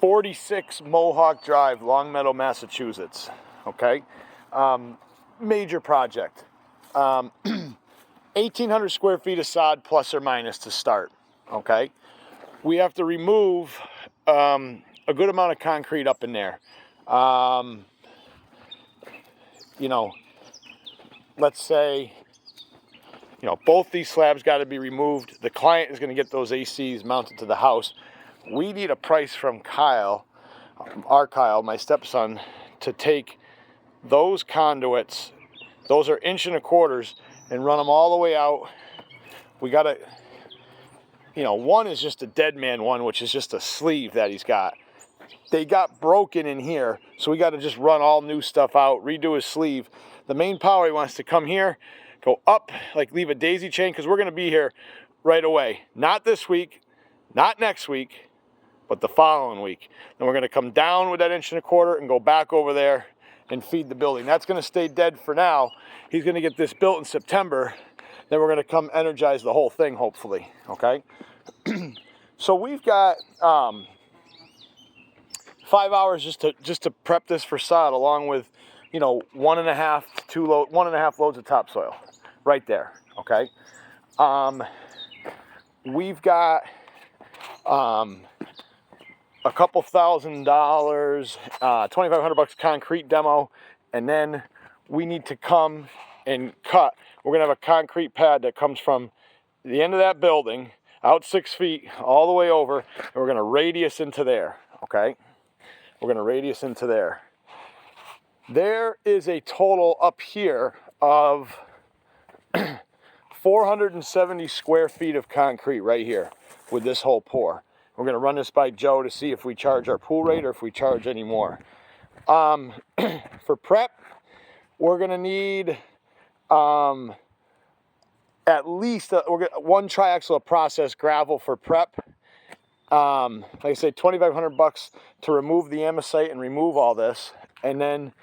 46 Mohawk Drive, Longmeadow, Massachusetts. Okay, major project. 1,800 square feet of sod plus or minus to start. Okay, we have to remove a good amount of concrete up in there. You know, let's say, both these slabs got to be removed. The client is going to get those ACs mounted to the house. We need a price from Kyle, my stepson, to take those conduits, those are 1.25 inches, and run them all the way out. We got to, one is just a dead man one, which is just a sleeve that he's got. They got broken in here, so we got to just run all new stuff out, redo his sleeve. The main power, he wants to come here, go up, like leave a daisy chain, because we're going to be here right away. Not this week, not next week, but the following week. Then we're going to come down with that 1.25 inches and go back over there and feed the building. That's going to stay dead for now. He's going to get this built in September. Then we're going to come energize the whole thing, hopefully. Okay. So we've got 5 hours just to prep this for sod, along with 1.5 loads of topsoil right there. Okay. We've got a couple $1,000, $2,500 concrete demo, and then we need to come and cut. We're gonna have a concrete pad that comes from the end of that building out 6 feet all the way over, and we're gonna radius into there. Okay, we're gonna radius into there. There is a total up here of 470 square feet of concrete right here with this whole pour. We're going to run this by Joe to see if we charge our pool rate or if we charge any more. For prep, we're going to need at least one triaxle of processed gravel for prep. Like I said, $2,500 to remove the amosite and remove all this. And then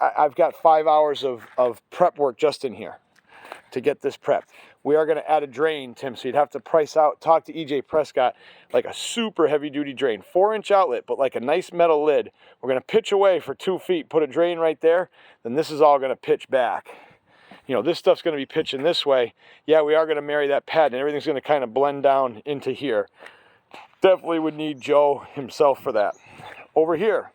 I've got 5 hours of prep work just in here to get this prepped. We are going to add a drain, Tim, so you'd have to talk to EJ Prescott, like a super heavy duty drain, 4-inch outlet, but like a nice metal lid. We're going to pitch away for 2 feet, put a drain right there, then this is all going to pitch back. This stuff's going to be pitching this way. Yeah, we are going to marry that pad, and everything's going to kind of blend down into here. Definitely would need Joe himself for that. Over here,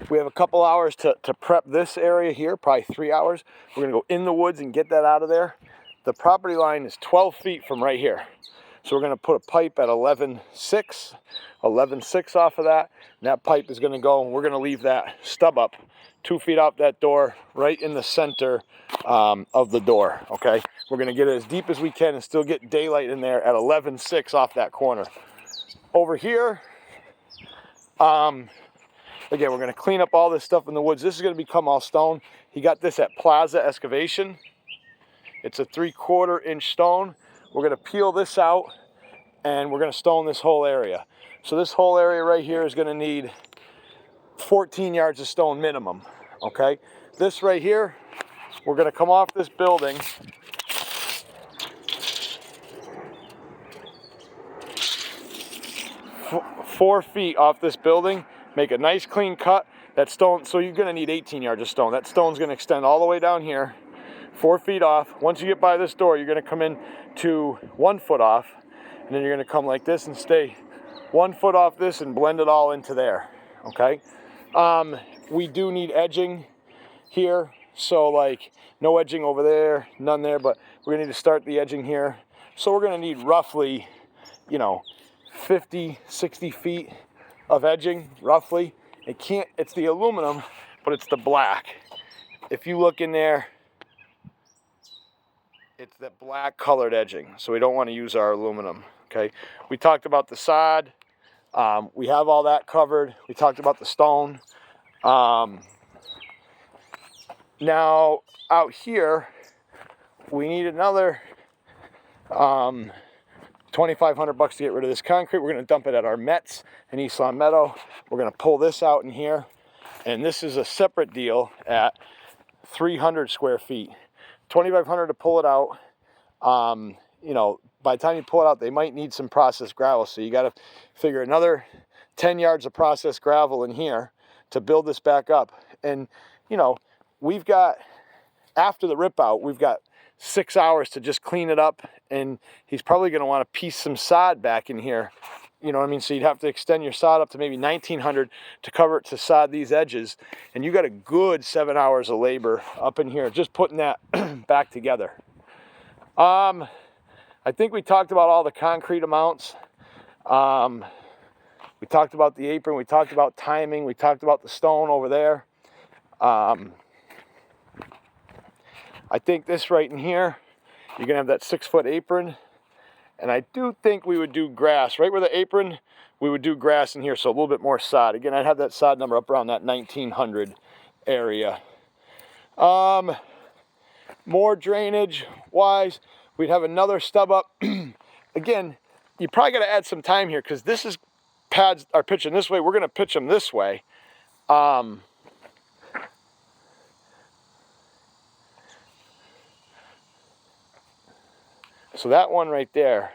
we have a couple hours to prep this area here, probably 3 hours. We're going to go in the woods and get that out of there. The property line is 12 feet from right here. So we're going to put a pipe at 11.6 off of that. And that pipe is going to go, and we're going to leave that stub up 2 feet out that door, right in the center of the door, okay? We're going to get it as deep as we can and still get daylight in there at 11.6 off that corner. Over here, again, we're going to clean up all this stuff in the woods. This is going to become all stone. He got this at Plaza Excavation. It's a 3/4 inch stone. We're going to peel this out, and we're going to stone this whole area. So this whole area right here is going to need 14 yards of stone minimum, okay? This right here, we're going to come off this building. Four feet off this building, make a nice clean cut. That stone, so you're going to need 18 yards of stone. That stone's going to extend all the way down here, 4 feet off. Once you get by this door, you're going to come in to 1 foot off, and then you're going to come like this and stay 1 foot off this and blend it all into there, okay? We do need edging here, so like no edging over there, none there, but we're going to need to start the edging here. So we're going to need roughly, 50, 60 feet of edging, roughly. It's the aluminum, but it's the black. If you look in there, it's that black colored edging, so we don't want to use our aluminum, okay? We talked about the sod. We have all that covered. We talked about the stone. Now, out here, we need another $2,500 to get rid of this concrete. We're going to dump it at our Mets in East Long Meadow. We're going to pull this out in here, and this is a separate deal at 300 square feet. $2,500 to pull it out. you know, by the time you pull it out, they might need some processed gravel. So you got to figure another 10 yards of processed gravel in here to build this back up. And, you know, we've got, after the rip out, we've got 6 hours to just clean it up. And he's probably going to want to piece some sod back in here. You know what I mean? So you'd have to extend your sod up to maybe 1900 to cover it, to sod these edges. And you got a good 7 hours of labor up in here, just putting that back together. I think we talked about all the concrete amounts. We talked about the apron. We talked about timing. We talked about the stone over there. I think this right in here, you're gonna have that 6-foot apron. And I do think we would do grass right where the apron. We would do grass in here, so a little bit more sod. Again, I'd have that sod number up around that 1900 area. More drainage wise, we'd have another stub up. Again, you probably got to add some time here because this is pads are pitching this way. We're going to pitch them this way. So that one right there,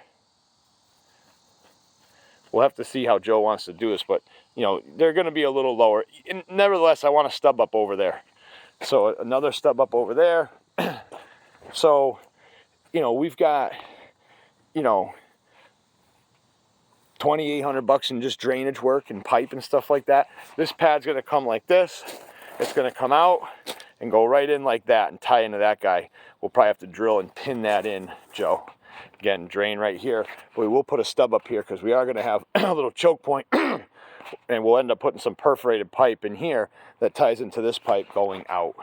we'll have to see how Joe wants to do this, but you know, they're going to be a little lower. And nevertheless, I want to stub up over there. So another stub up over there. So, you know, we've got, you know, $2,800 in just drainage work and pipe and stuff like that. This pad's going to come like this. It's going to come out and go right in like that and tie into that guy. We'll probably have to drill and pin that in, Joe. Again, drain right here. But we will put a stub up here because we are going to have a little choke point. And we'll end up putting some perforated pipe in here that ties into this pipe going out.